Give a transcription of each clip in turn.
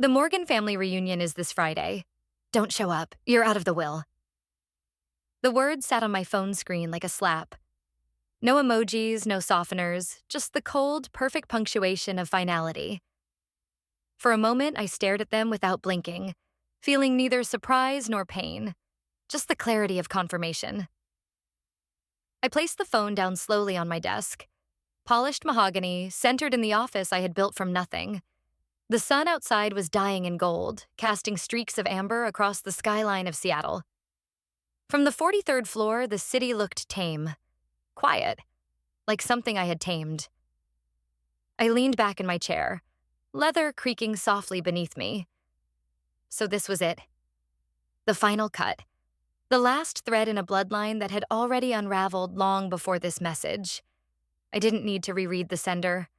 The Morgan family reunion is this Friday. Don't show up. You're out of the will. The word sat on my phone screen like a slap. No emojis, no softeners, just the cold, perfect punctuation of finality. For a moment, I stared at them without blinking, feeling neither surprise nor pain, just the clarity of confirmation. I placed the phone down slowly on my desk. Polished mahogany, centered in the office I had built from nothing. The sun outside was dying in gold, casting streaks of amber across the skyline of Seattle. From the 43rd floor, the city looked tame, quiet, like something I had tamed. I leaned back in my chair, leather creaking softly beneath me. So this was it. The final cut. The last thread in a bloodline that had already unraveled long before this message. I didn't need to reread the sender.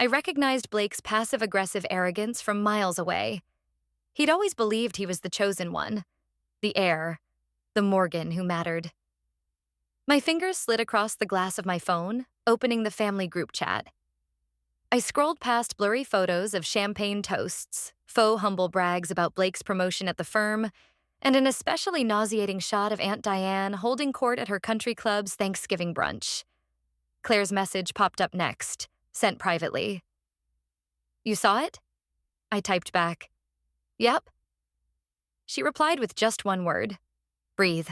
I recognized Blake's passive-aggressive arrogance from miles away. He'd always believed he was the chosen one, the heir, the Morgan who mattered. My fingers slid across the glass of my phone, opening the family group chat. I scrolled past blurry photos of champagne toasts, faux humble brags about Blake's promotion at the firm, and an especially nauseating shot of Aunt Diane holding court at her country club's Thanksgiving brunch. Claire's message popped up next, sent privately. "You saw it?" I typed back. "Yep." She replied with just one word. "Breathe."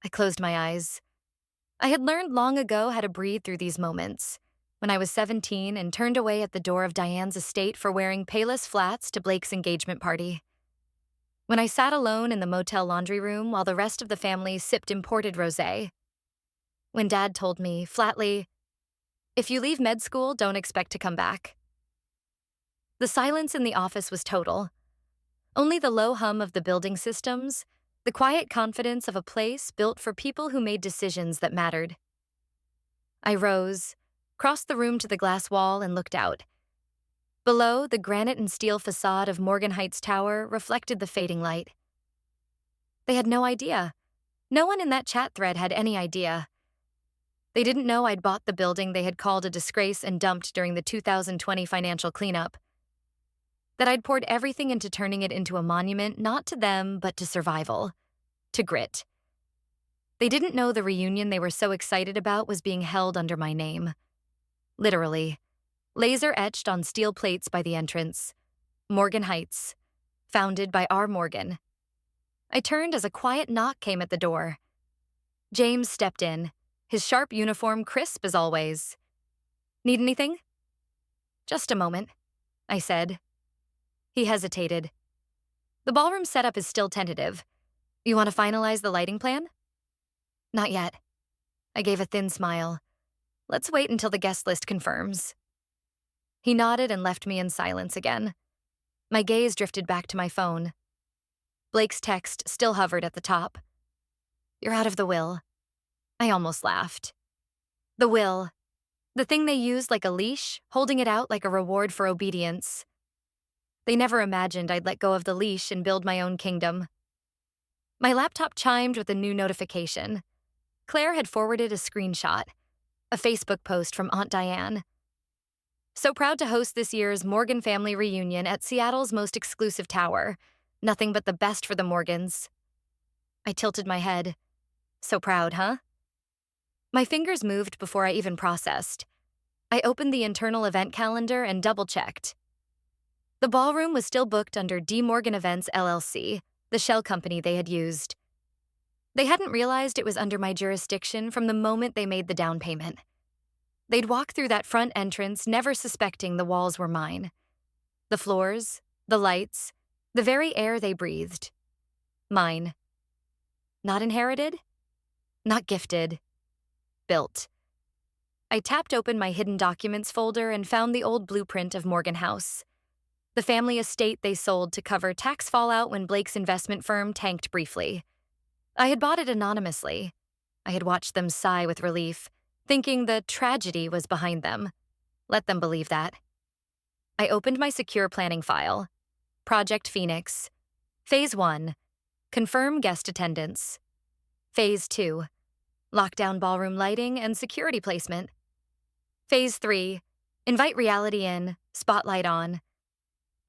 I closed my eyes. I had learned long ago how to breathe through these moments, when I was 17 and turned away at the door of Diane's estate for wearing Payless flats to Blake's engagement party. When I sat alone in the motel laundry room while the rest of the family sipped imported rosé. When Dad told me, flatly, "If you leave med school, don't expect to come back." The silence in the office was total. Only the low hum of the building systems, the quiet confidence of a place built for people who made decisions that mattered. I rose, crossed the room to the glass wall, and looked out. Below, the granite and steel facade of Morgan Heights Tower reflected the fading light. They had no idea. No one in that chat thread had any idea. They didn't know I'd bought the building they had called a disgrace and dumped during the 2020 financial cleanup. That I'd poured everything into turning it into a monument not to them, but to survival, to grit. They didn't know the reunion they were so excited about was being held under my name. Literally. Laser etched on steel plates by the entrance. Morgan Heights. Founded by R. Morgan. I turned as a quiet knock came at the door. James stepped in, his sharp uniform crisp as always. "Need anything?" "Just a moment," I said. He hesitated. "The ballroom setup is still tentative. You want to finalize the lighting plan?" "Not yet." I gave a thin smile. "Let's wait until the guest list confirms." He nodded and left me in silence again. My gaze drifted back to my phone. Blake's text still hovered at the top. "You're out of the will." I almost laughed. The will. The thing they used like a leash, holding it out like a reward for obedience. They never imagined I'd let go of the leash and build my own kingdom. My laptop chimed with a new notification. Claire had forwarded a screenshot, a Facebook post from Aunt Diane. "So proud to host this year's Morgan family reunion at Seattle's most exclusive tower. Nothing but the best for the Morgans." I tilted my head. So proud, huh? My fingers moved before I even processed. I opened the internal event calendar and double-checked. The ballroom was still booked under D. Morgan Events LLC, the shell company they had used. They hadn't realized it was under my jurisdiction from the moment they made the down payment. They'd walk through that front entrance, never suspecting the walls were mine. The floors, the lights, the very air they breathed. Mine. Not inherited? Not gifted. Built. I tapped open my hidden documents folder and found the old blueprint of Morgan House. The family estate they sold to cover tax fallout when Blake's investment firm tanked briefly. I had bought it anonymously. I had watched them sigh with relief, thinking the tragedy was behind them. Let them believe that. I opened my secure planning file. Project Phoenix. Phase 1. Confirm guest attendance. Phase 2. Lockdown ballroom lighting and security placement. Phase 3. Invite reality in, spotlight on.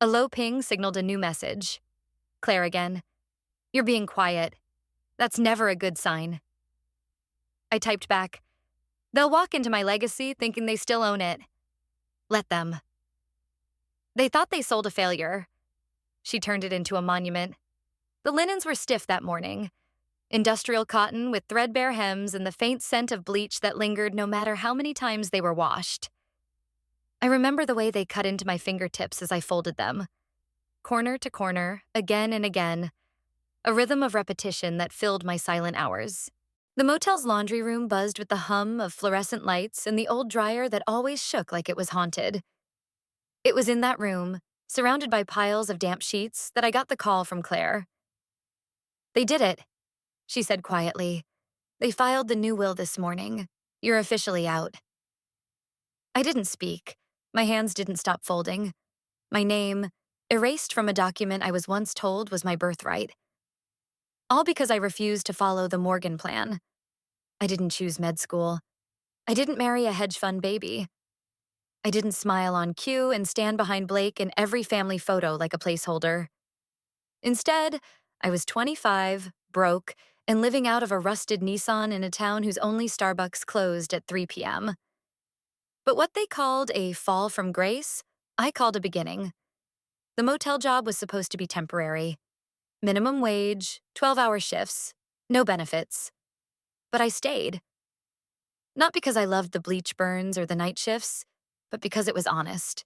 A low ping signaled a new message. Claire again. You're being quiet. That's never a good sign. I typed back. They'll walk into my legacy thinking they still own it. Let them. They thought they sold a failure. She turned it into a monument. The linens were stiff that morning. Industrial cotton with threadbare hems and the faint scent of bleach that lingered no matter how many times they were washed. I remember the way they cut into my fingertips as I folded them. Corner to corner, again and again. A rhythm of repetition that filled my silent hours. The motel's laundry room buzzed with the hum of fluorescent lights and the old dryer that always shook like it was haunted. It was in that room, surrounded by piles of damp sheets, that I got the call from Claire. They did it, she said quietly. They filed the new will this morning. You're officially out. I didn't speak. My hands didn't stop folding. My name, erased from a document I was once told was my birthright. All because I refused to follow the Morgan plan. I didn't choose med school. I didn't marry a hedge fund baby. I didn't smile on cue and stand behind Blake in every family photo like a placeholder. Instead, I was 25, broke, and living out of a rusted Nissan in a town whose only Starbucks closed at 3 p.m. But what they called a fall from grace, I called a beginning. The motel job was supposed to be temporary. Minimum wage, 12-hour shifts, no benefits. But I stayed. Not because I loved the bleach burns or the night shifts, but because it was honest.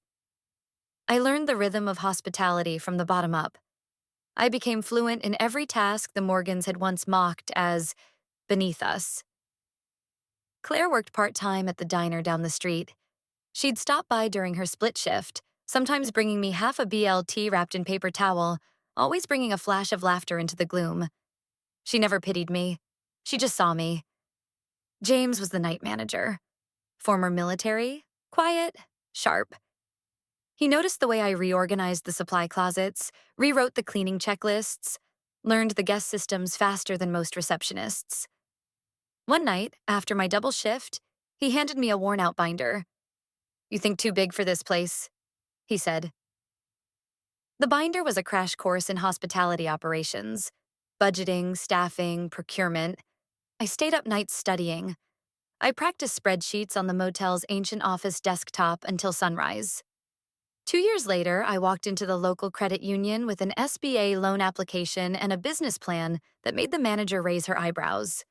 I learned the rhythm of hospitality from the bottom up. I became fluent in every task the Morgans had once mocked as beneath us. Claire worked part-time at the diner down the street. She'd stop by during her split shift, sometimes bringing me half a BLT wrapped in paper towel, always bringing a flash of laughter into the gloom. She never pitied me. She just saw me. James was the night manager. Former military, quiet, sharp. He noticed the way I reorganized the supply closets, rewrote the cleaning checklists, learned the guest systems faster than most receptionists. One night, after my double shift, he handed me a worn-out binder. You think too big for this place, he said. The binder was a crash course in hospitality operations. Budgeting, staffing, procurement. I stayed up nights studying. I practiced spreadsheets on the motel's ancient office desktop until sunrise. 2 years later, I walked into the local credit union with an SBA loan application and a business plan that made the manager raise her eyebrows.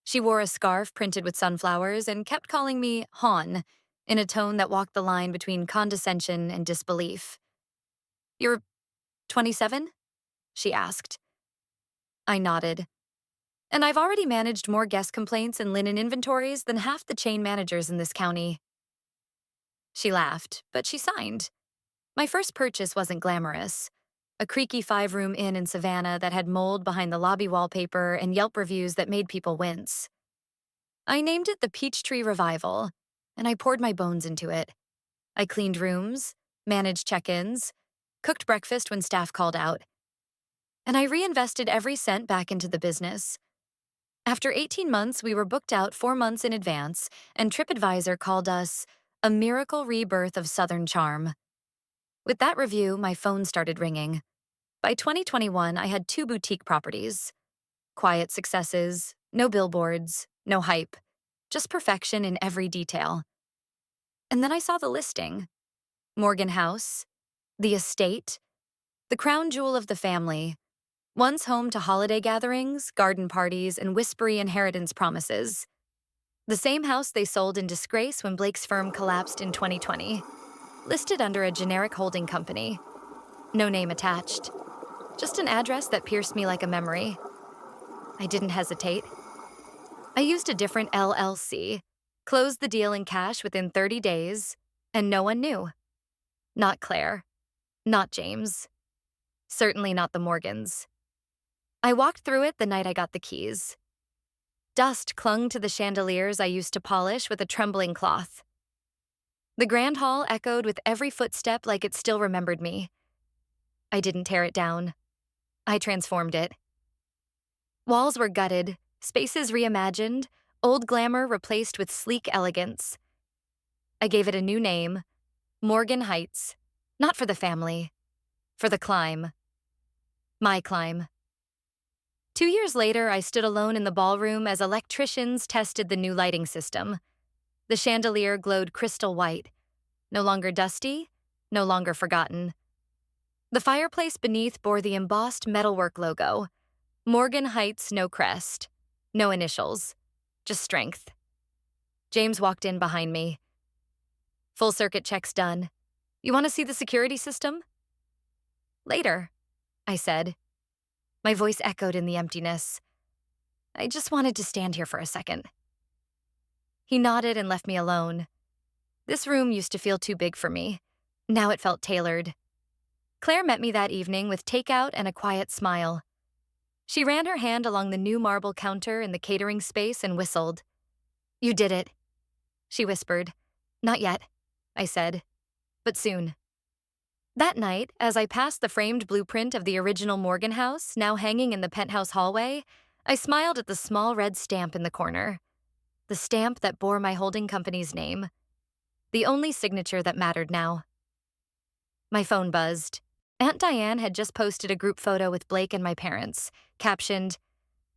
She wore a scarf printed with sunflowers and kept calling me Hon, in a tone that walked the line between condescension and disbelief. You're 27? She asked. I nodded. And I've already managed more guest complaints and linen inventories than half the chain managers in this county. She laughed, but she signed. My first purchase wasn't glamorous. A creaky 5-room inn in Savannah that had mold behind the lobby wallpaper and Yelp reviews that made people wince. I named it the Peachtree Revival, and I poured my bones into it. I cleaned rooms, managed check-ins, cooked breakfast when staff called out. And I reinvested every cent back into the business. After 18 months, we were booked out 4 months in advance, and TripAdvisor called us a miracle rebirth of Southern charm. With that review, my phone started ringing. By 2021, I had 2 boutique properties. Quiet successes, no billboards, no hype, just perfection in every detail. And then I saw the listing. Morgan House, the estate, the crown jewel of the family, once home to holiday gatherings, garden parties, and whispery inheritance promises. The same house they sold in disgrace when Blake's firm collapsed in 2020. Listed under a generic holding company. No name attached. Just an address that pierced me like a memory. I didn't hesitate. I used a different LLC, closed the deal in cash within 30 days, and no one knew. Not Claire. Not James. Certainly not the Morgans. I walked through it the night I got the keys. Dust clung to the chandeliers I used to polish with a trembling cloth. The grand hall echoed with every footstep like it still remembered me. I didn't tear it down. I transformed it. Walls were gutted, spaces reimagined, old glamour replaced with sleek elegance. I gave it a new name, Morgan Heights, not for the family, For the climb. My climb. 2 years later, I stood alone in the ballroom as electricians tested the new lighting system. The chandelier glowed crystal white, no longer dusty, no longer forgotten. The fireplace beneath bore the embossed metalwork logo. Morgan Heights, no crest. No initials. Just strength. James walked in behind me. Full circuit checks done. You want to see the security system? Later, I said. My voice echoed in the emptiness. I just wanted to stand here for a second. He nodded and left me alone. This room used to feel too big for me. Now it felt tailored. Claire met me that evening with takeout and a quiet smile. She ran her hand along the new marble counter in the catering space and whistled. You did it, she whispered. Not yet, I said, but soon. That night, as I passed the framed blueprint of the original Morgan house, now hanging in the penthouse hallway, I smiled at the small red stamp in the corner. The stamp that bore my holding company's name. The only signature that mattered now. My phone buzzed. Aunt Diane had just posted a group photo with Blake and my parents, captioned,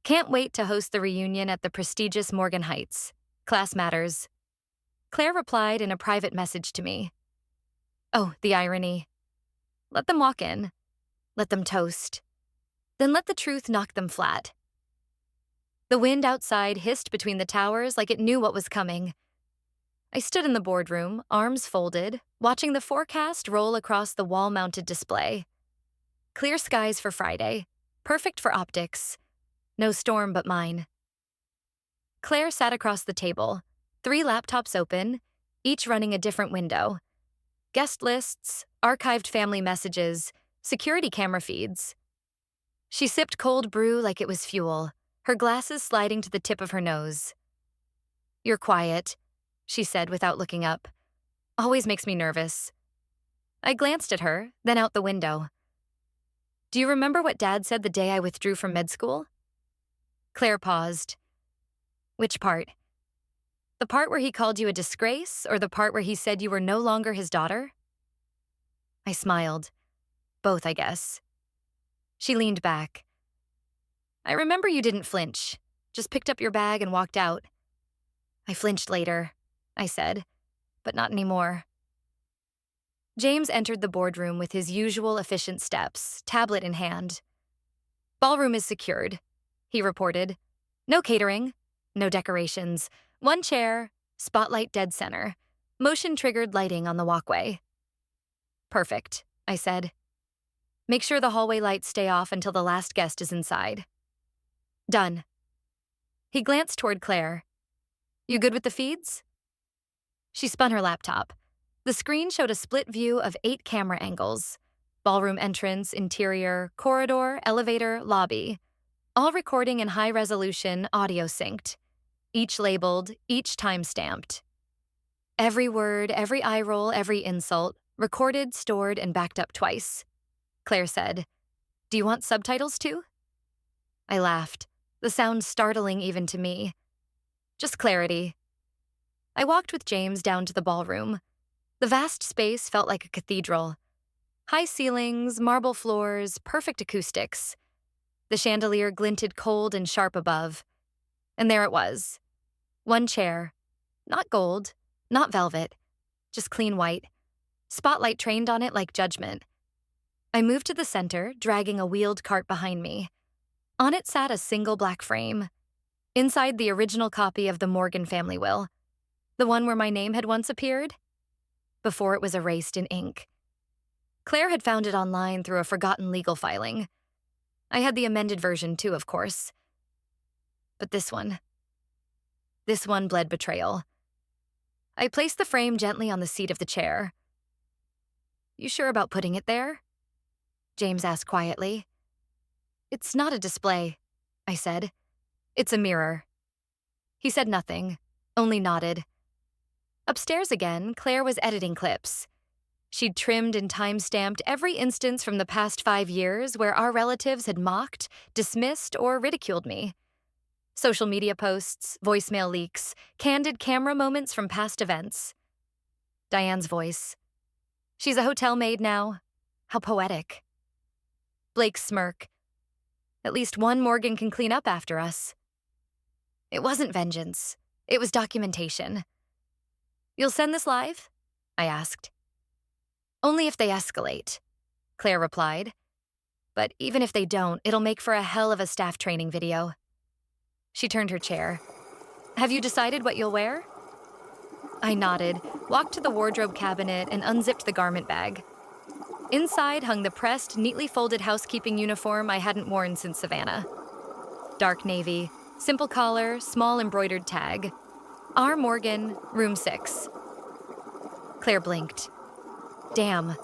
"Can't wait to host the reunion at the prestigious Morgan Heights. Class matters." Claire replied in a private message to me. Oh, the irony. Let them walk in. Let them toast. Then let the truth knock them flat. The wind outside hissed between the towers like it knew what was coming. I stood in the boardroom, arms folded, watching the forecast roll across the wall-mounted display. Clear skies for Friday, perfect for optics. No storm but mine. Claire sat across the table, 3 laptops open, each running a different window. Guest lists, archived family messages, security camera feeds. She sipped cold brew like it was fuel, her glasses sliding to the tip of her nose. You're quiet, she said without looking up. Always makes me nervous. I glanced at her, then out the window. Do you remember what Dad said the day I withdrew from med school? Claire paused. Which part? The part where he called you a disgrace, or the part where he said you were no longer his daughter? I smiled. Both, I guess. She leaned back. I remember you didn't flinch, just picked up your bag and walked out. I flinched later, I said, but not anymore. James entered the boardroom with his usual efficient steps, tablet in hand. Ballroom is secured, he reported. No catering, no decorations, 1 chair, spotlight dead center, motion-triggered lighting on the walkway. Perfect, I said. Make sure the hallway lights stay off until the last guest is inside. Done. He glanced toward Claire. You good with the feeds? She spun her laptop. The screen showed a split view of 8 camera angles. Ballroom entrance, interior, corridor, elevator, lobby. All recording in high-resolution, audio synced. Each labeled, each time-stamped. Every word, every eye roll, every insult, recorded, stored, and backed up twice. Claire said, Do you want subtitles too? I laughed, the sound startling even to me. Just clarity. I walked with James down to the ballroom. The vast space felt like a cathedral. High ceilings, marble floors, perfect acoustics. The chandelier glinted cold and sharp above. And there it was. 1 chair. Not gold, not velvet, just clean white. Spotlight trained on it like judgment. I moved to the center, dragging a wheeled cart behind me. On it sat a single black frame. Inside the original copy of the Morgan family will. The one where my name had once appeared. Before it was erased in ink. Claire had found it online through a forgotten legal filing. I had the amended version too, of course. But this one bled betrayal. I placed the frame gently on the seat of the chair. You sure about putting it there? James asked quietly. It's not a display, I said. It's a mirror. He said nothing, only nodded. Upstairs again, Claire was editing clips. She'd trimmed and time-stamped every instance from the past 5 years where our relatives had mocked, dismissed, or ridiculed me. Social media posts, voicemail leaks, candid camera moments from past events. Diane's voice. She's a hotel maid now. How poetic. Blake's smirk. At least one Morgan can clean up after us. It wasn't vengeance. It was documentation. You'll send this live? I asked. Only if they escalate, Claire replied. But even if they don't, it'll make for a hell of a staff training video. She turned her chair. Have you decided what you'll wear? I nodded, walked to the wardrobe cabinet, and unzipped the garment bag. Inside hung the pressed, neatly folded housekeeping uniform I hadn't worn since Savannah. Dark navy, simple collar, small embroidered tag. R. Morgan, room 6. Claire blinked. Damn.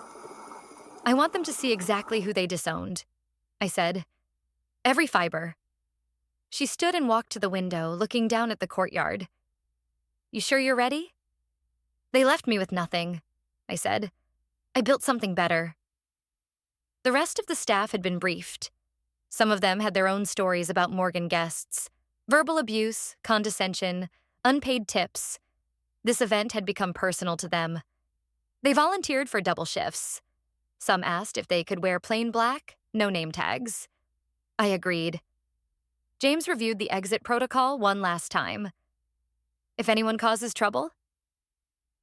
I want them to see exactly who they disowned, I said. Every fiber. She stood and walked to the window, looking down at the courtyard. You sure you're ready? They left me with nothing, I said. I built something better. The rest of the staff had been briefed. Some of them had their own stories about Morgan guests. Verbal abuse, condescension, unpaid tips. This event had become personal to them. They volunteered for double shifts. Some asked if they could wear plain black, no name tags. I agreed. James reviewed the exit protocol one last time. If anyone causes trouble?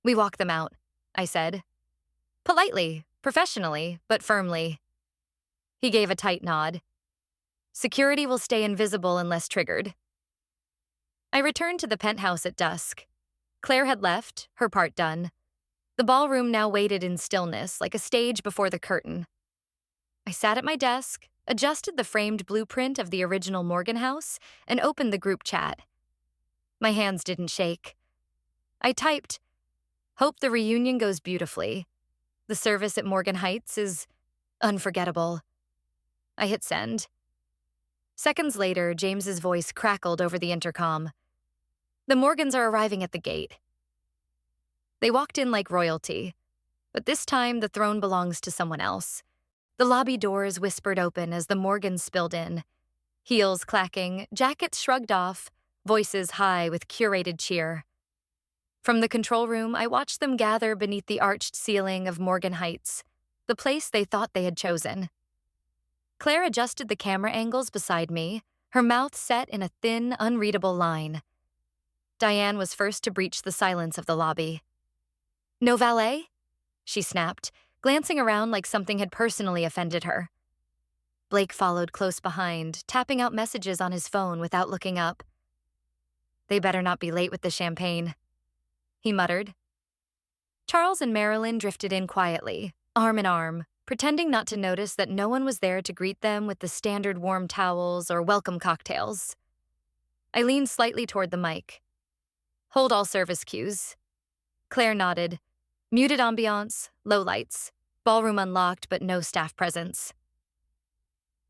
We walk them out, I said. Politely, professionally, but firmly. He gave a tight nod. Security will stay invisible unless triggered. I returned to the penthouse at dusk. Claire had left, her part done. The ballroom now waited in stillness, like a stage before the curtain. I sat at my desk, adjusted the framed blueprint of the original Morgan house, and opened the group chat. My hands didn't shake. I typed, "Hope the reunion goes beautifully. The service at Morgan Heights is unforgettable." I hit send. Seconds later, James's voice crackled over the intercom. The Morgans are arriving at the gate. They walked in like royalty, but this time the throne belongs to someone else. The lobby doors whispered open as the Morgans spilled in. Heels clacking, jackets shrugged off, voices high with curated cheer. From the control room, I watched them gather beneath the arched ceiling of Morgan Heights, the place they thought they had chosen. Claire adjusted the camera angles beside me, her mouth set in a thin, unreadable line. Diane was first to breach the silence of the lobby. No valet? She snapped, glancing around like something had personally offended her. Blake followed close behind, tapping out messages on his phone without looking up. They better not be late with the champagne, he muttered. Charles and Marilyn drifted in quietly, arm in arm, pretending not to notice that no one was there to greet them with the standard warm towels or welcome cocktails. I leaned slightly toward the mic. Hold all service cues. Claire nodded. Muted ambiance, low lights, ballroom unlocked but no staff presence.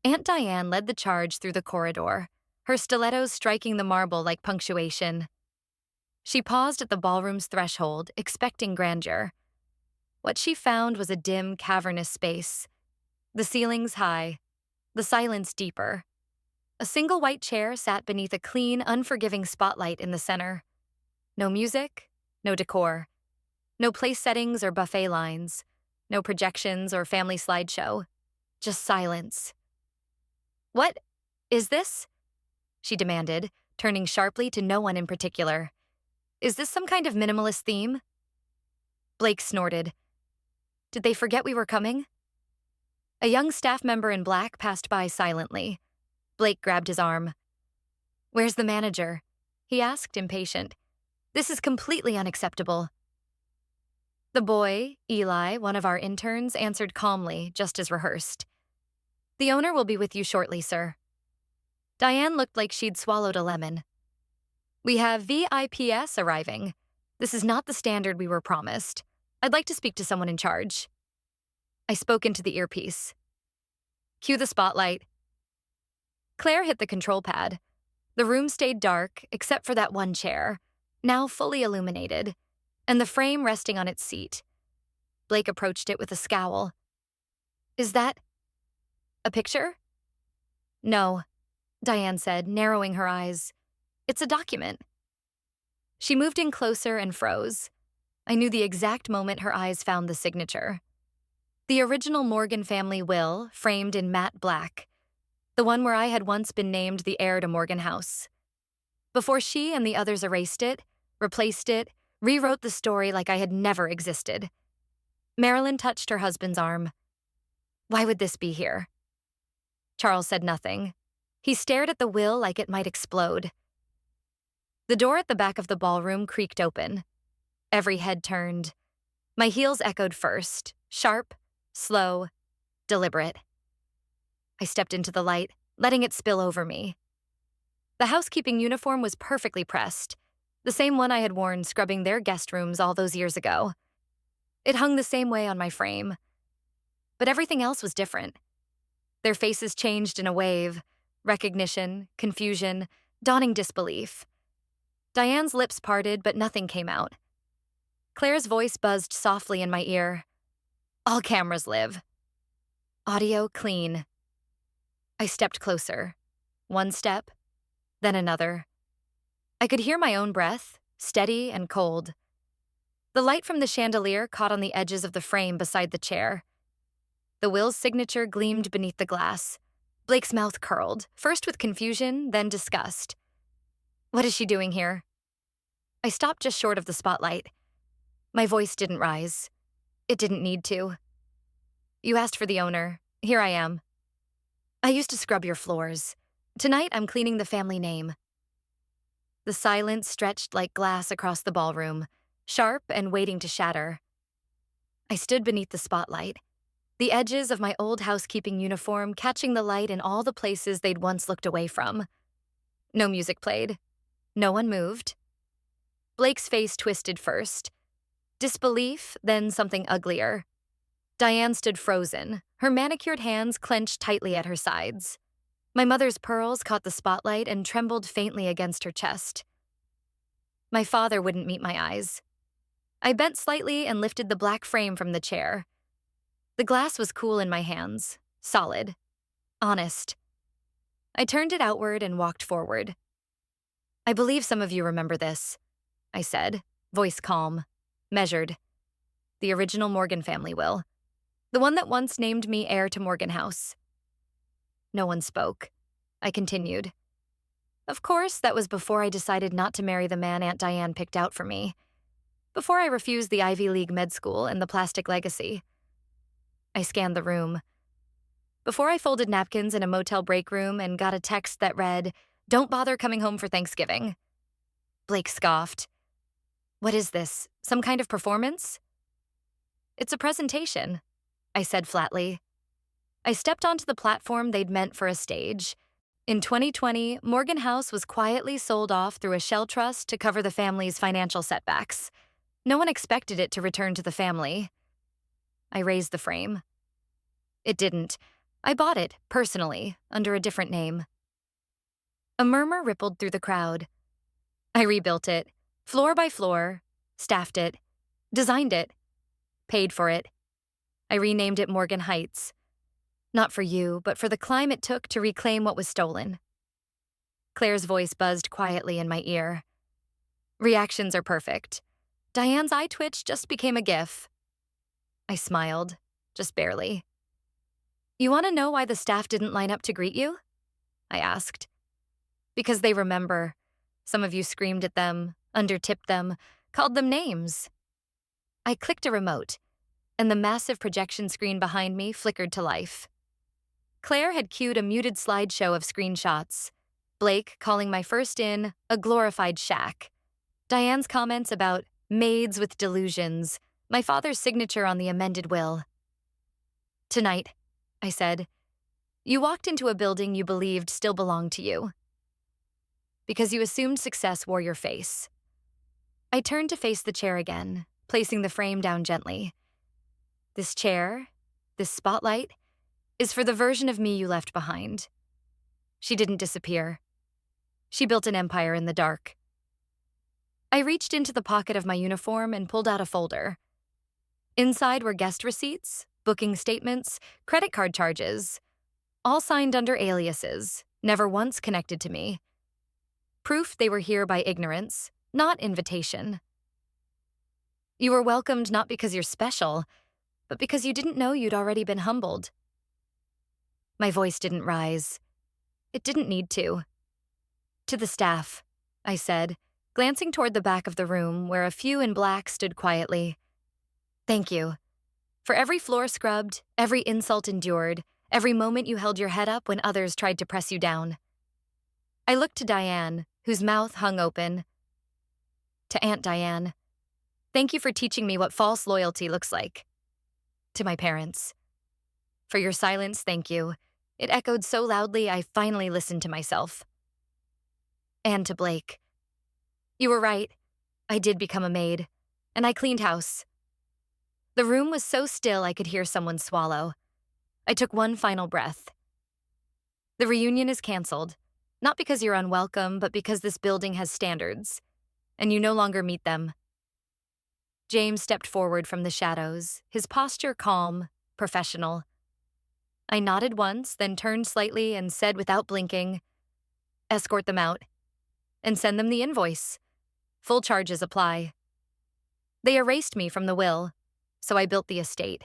Aunt Diane led the charge through the corridor, her stilettos striking the marble like punctuation. She paused at the ballroom's threshold, expecting grandeur. What she found was a dim, cavernous space. The ceilings high, the silence deeper. A single white chair sat beneath a clean, unforgiving spotlight in the center. No music, no decor. No place settings or buffet lines. No projections or family slideshow. Just silence. What is this? She demanded, turning sharply to no one in particular. Is this some kind of minimalist theme? Blake snorted. Did they forget we were coming? A young staff member in black passed by silently. Blake grabbed his arm. Where's the manager? He asked, impatient. This is completely unacceptable. The boy, Eli, one of our interns, answered calmly, just as rehearsed. The owner will be with you shortly, sir. Diane looked like she'd swallowed a lemon. We have VIPs arriving. This is not the standard we were promised. I'd like to speak to someone in charge. I spoke into the earpiece. Cue the spotlight. Claire hit the control pad. The room stayed dark, except for that one chair, now fully illuminated, and the frame resting on its seat. Blake approached it with a scowl. Is that a picture? No, Diane said, narrowing her eyes. It's a document. She moved in closer and froze. I knew the exact moment her eyes found the signature. The original Morgan family will, framed in matte black, the one where I had once been named the heir to Morgan House. Before she and the others erased it, replaced it, rewrote the story like I had never existed. Marilyn touched her husband's arm. "Why would this be here?" Charles said nothing. He stared at the will like it might explode. The door at the back of the ballroom creaked open. Every head turned. My heels echoed first, sharp, slow, deliberate. I stepped into the light, letting it spill over me. The housekeeping uniform was perfectly pressed, the same one I had worn scrubbing their guest rooms all those years ago. It hung the same way on my frame. But everything else was different. Their faces changed in a wave: recognition, confusion, dawning disbelief. Diane's lips parted, but nothing came out. Claire's voice buzzed softly in my ear. "All cameras live." Audio clean. I stepped closer. One step, then another. I could hear my own breath, steady and cold. The light from the chandelier caught on the edges of the frame beside the chair. The will's signature gleamed beneath the glass. Blake's mouth curled, first with confusion, then disgust. "What is she doing here?" I stopped just short of the spotlight. My voice didn't rise. It didn't need to. "You asked for the owner. Here I am. I used to scrub your floors. Tonight I'm cleaning the family name." The silence stretched like glass across the ballroom, sharp and waiting to shatter. I stood beneath the spotlight, the edges of my old housekeeping uniform catching the light in all the places they'd once looked away from. No music played. No one moved. Blake's face twisted first. Disbelief, then something uglier. Diane stood frozen, her manicured hands clenched tightly at her sides. My mother's pearls caught the spotlight and trembled faintly against her chest. My father wouldn't meet my eyes. I bent slightly and lifted the black frame from the chair. The glass was cool in my hands, solid, honest. I turned it outward and walked forward. "I believe some of you remember this," I said, voice calm, measured. "The original Morgan family will. The one that once named me heir to Morgan House." No one spoke. I continued. "Of course, that was before I decided not to marry the man Aunt Diane picked out for me. Before I refused the Ivy League med school and the plastic legacy." I scanned the room. Before I folded napkins in a motel break room and got a text that read, "Don't bother coming home for Thanksgiving." Blake scoffed. "What is this, some kind of performance?" "It's a presentation," I said flatly. I stepped onto the platform they'd meant for a stage. In 2020, Morgan House was quietly sold off through a shell trust to cover the family's financial setbacks. No one expected it to return to the family. I raised the frame. It didn't. I bought it, personally, under a different name. A murmur rippled through the crowd. I rebuilt it, floor by floor, staffed it, designed it, paid for it. I renamed it Morgan Heights. Not for you, but for the climb it took to reclaim what was stolen. Claire's voice buzzed quietly in my ear. "Reactions are perfect. Diane's eye twitch just became a gif." I smiled, just barely. "You want to know why the staff didn't line up to greet you?" I asked. "Because they remember. Some of you screamed at them, undertipped them, called them names." I clicked a remote, and the massive projection screen behind me flickered to life. Claire had cued a muted slideshow of screenshots. Blake calling my first in a glorified shack. Diane's comments about maids with delusions. My father's signature on the amended will. "Tonight," I said, "you walked into a building you believed still belonged to you. Because you assumed success wore your face." I turned to face the chair again, placing the frame down gently. "This chair, this spotlight, is for the version of me you left behind. She didn't disappear. She built an empire in the dark." I reached into the pocket of my uniform and pulled out a folder. Inside were guest receipts, booking statements, credit card charges, all signed under aliases, never once connected to me. Proof they were here by ignorance, not invitation. "You were welcomed not because you're special, but because you didn't know you'd already been humbled. My voice didn't rise. It didn't need to. To the staff, I said, glancing toward the back of the room where a few in black stood quietly. Thank you. For every floor scrubbed, every insult endured, every moment you held your head up when others tried to press you down. I looked to Diane, whose mouth hung open. To Aunt Diane, thank you for teaching me what false loyalty looks like. To my parents, for your silence, thank you. It echoed so loudly I finally listened to myself. And to Blake. You were right. I did become a maid, and I cleaned house. The room was so still I could hear someone swallow. I took one final breath. The reunion is canceled, not because you're unwelcome, but because this building has standards, and you no longer meet them. James stepped forward from the shadows, his posture calm, professional. I nodded once, then turned slightly and said without blinking, escort them out, and send them the invoice. Full charges apply. They erased me from the will, so I built the estate.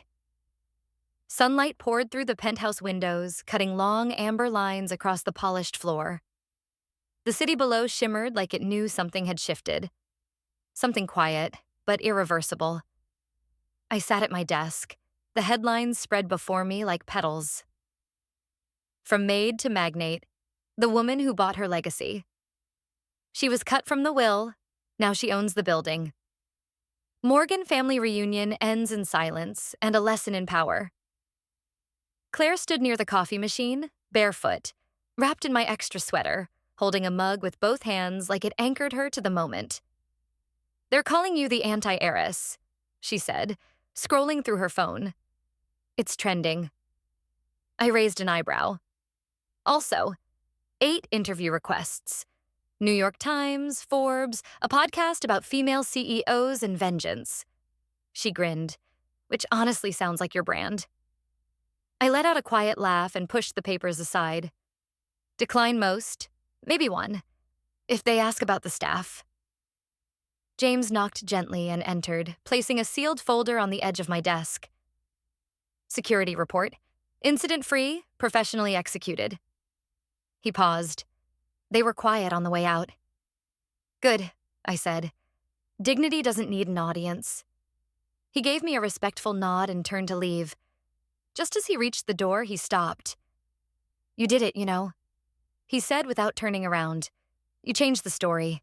Sunlight poured through the penthouse windows, cutting long amber lines across the polished floor. The city below shimmered like it knew something had shifted. Something quiet, but irreversible. I sat at my desk, the headlines spread before me like petals. From maid to magnate, the woman who bought her legacy. She was cut from the will, now she owns the building. Morgan family reunion ends in silence and a lesson in power. Claire stood near the coffee machine, barefoot, wrapped in my extra sweater, holding a mug with both hands like it anchored her to the moment. They're calling you the anti-heiress, she said, scrolling through her phone. It's trending. I raised an eyebrow. Also, 8 interview requests. New York Times, Forbes, a podcast about female CEOs and vengeance. She grinned, which honestly sounds like your brand. I let out a quiet laugh and pushed the papers aside. Decline most, maybe one, if they ask about the staff. James knocked gently and entered, placing a sealed folder on the edge of my desk. Security report. Incident-free, professionally executed. He paused. They were quiet on the way out. Good, I said. Dignity doesn't need an audience. He gave me a respectful nod and turned to leave. Just as he reached the door, he stopped. You did it, you know, he said without turning around. You changed the story.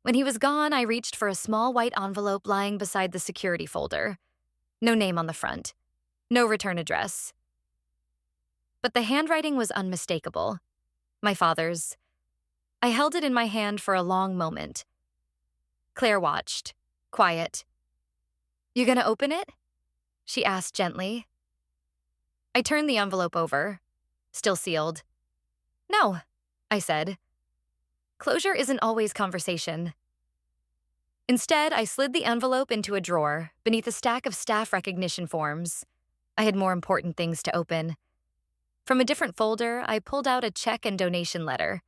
When he was gone, I reached for a small white envelope lying beside the security folder. No name on the front. No return address. But the handwriting was unmistakable. My father's. I held it in my hand for a long moment. Claire watched, quiet. You gonna open it? She asked gently. I turned the envelope over, still sealed. No, I said. Closure isn't always conversation. Instead, I slid the envelope into a drawer beneath a stack of staff recognition forms. I had more important things to open. From a different folder, I pulled out a check and donation letter.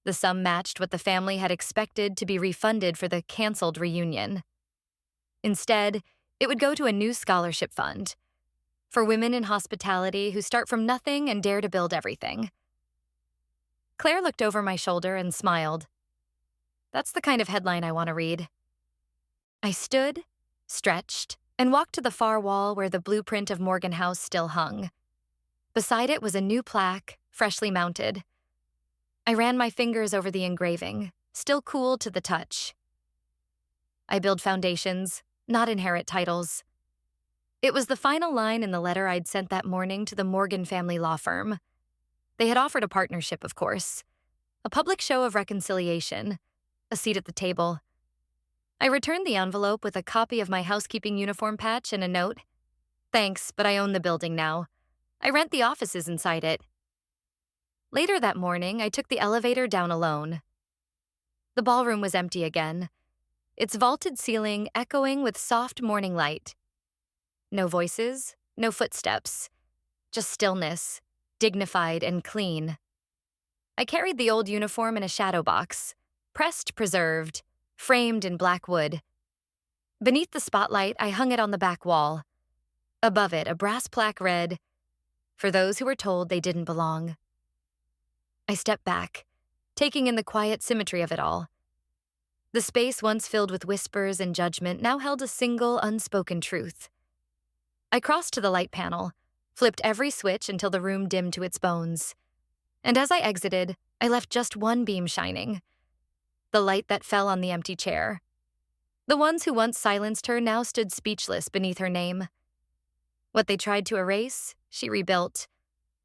The sum matched what the family had expected to be refunded for the canceled reunion. Instead, it would go to a new scholarship fund for women in hospitality who start from nothing and dare to build everything. Claire looked over my shoulder and smiled. That's the kind of headline I want to read. I stood, stretched, and walked to the far wall where the blueprint of Morgan House still hung. Beside it was a new plaque, freshly mounted. I ran my fingers over the engraving, still cool to the touch. I build foundations, not inherit titles. It was the final line in the letter I'd sent that morning to the Morgan family law firm. They had offered a partnership, of course, a public show of reconciliation, a seat at the table. I returned the envelope with a copy of my housekeeping uniform patch and a note. Thanks, but I own the building now. I rent the offices inside it. Later that morning, I took the elevator down alone. The ballroom was empty again, its vaulted ceiling echoing with soft morning light. No voices, no footsteps, just stillness, dignified and clean. I carried the old uniform in a shadow box, pressed preserved, framed in black wood. Beneath the spotlight, I hung it on the back wall. Above it, a brass plaque read, "For those who were told they didn't belong." I stepped back, taking in the quiet symmetry of it all. The space once filled with whispers and judgment now held a single, unspoken truth. I crossed to the light panel, flipped every switch until the room dimmed to its bones. And as I exited, I left just one beam shining, the light that fell on the empty chair. The ones who once silenced her now stood speechless beneath her name. What they tried to erase, she rebuilt,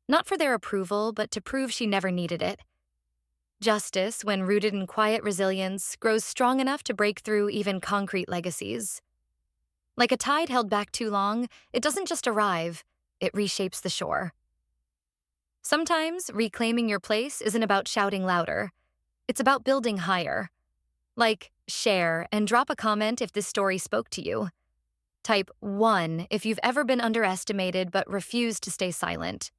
not for their approval, but to prove she never needed it. Justice, when rooted in quiet resilience, grows strong enough to break through even concrete legacies. Like a tide held back too long, it doesn't just arrive, it reshapes the shore. Sometimes reclaiming your place isn't about shouting louder. It's about building higher. Like, share and drop a comment if this story spoke to you. Type 1 if you've ever been underestimated but refused to stay silent.